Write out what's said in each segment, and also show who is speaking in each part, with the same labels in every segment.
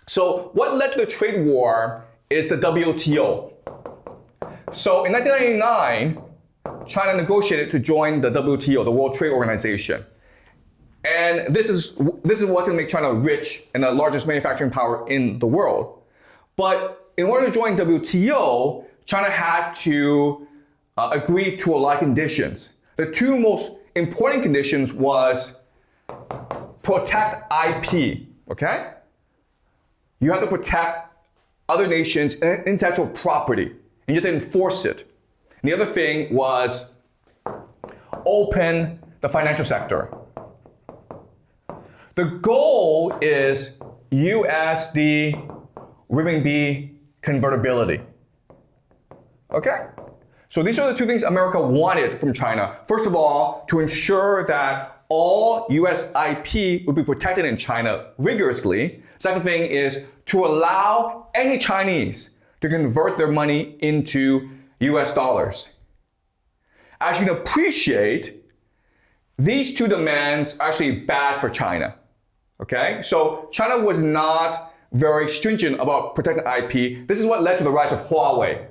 Speaker 1: So what led to the trade war is the WTO. So in 1999, China negotiated to join the WTO, the World Trade Organization. And this is what's going to make China rich and the largest manufacturing power in the world. But in order to join WTO, China had to agree to a lot of conditions. The two most important conditions was protect IP, okay? You have to protect other nations' intellectual property, and you have to enforce it. And the other thing was open the financial sector. The goal is USD renminbi convertibility. Okay? So these are the two things America wanted from China. First of all, to ensure that all US IP would be protected in China rigorously. Second thing is to allow any Chinese to convert their money into US dollars. As you can appreciate, these two demands are actually bad for China. Okay? So China was not very stringent about protecting IP. This is what led to the rise of Huawei.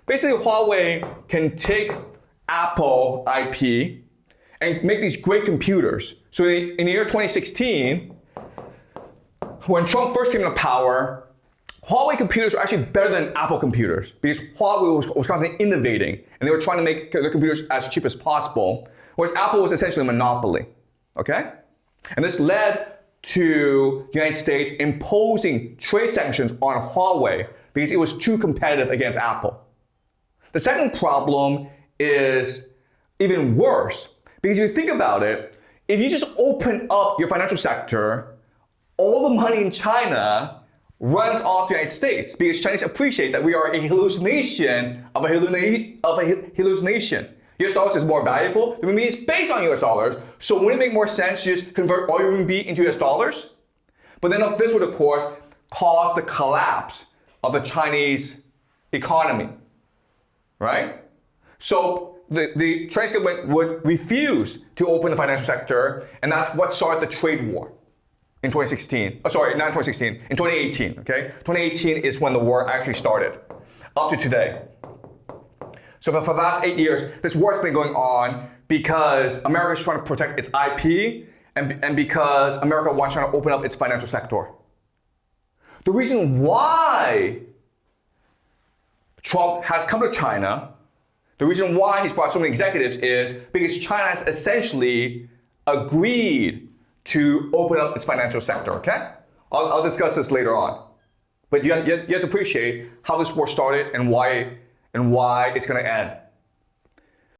Speaker 1: Basically, Huawei can take Apple IP and make these great computers. So in the year 2016, when Trump first came into power, Huawei computers were actually better than Apple computers because Huawei was constantly innovating and they were trying to make their computers as cheap as possible, whereas Apple was essentially a monopoly. Okay? And this led to the United States imposing trade sanctions on Huawei because it was too competitive against Apple. The second problem is even worse because if you think about it, if you just open up your financial sector, all the money in China runs off the United States because Chinese appreciate that we are a hallucination of a hallucination. US dollars is more valuable. The renminbi is based on US dollars, so wouldn't it make more sense to just convert all your renminbi into US dollars? But then this would, of course, cause the collapse of the Chinese economy, right? So the Chinese government would refuse to open the financial sector, and that's what started the trade war in 2016. Oh, sorry, not 2016, in 2018, okay? 2018 is when the war actually started, up to today. So for the last 8 years, this war has been going on because America is trying to protect its IP and because America wants to open up its financial sector. The reason why Trump has come to China, the reason why he's brought so many executives is because China has essentially agreed to open up its financial sector, okay? I'll discuss this later on. But you have to appreciate how this war started and why it's going to end.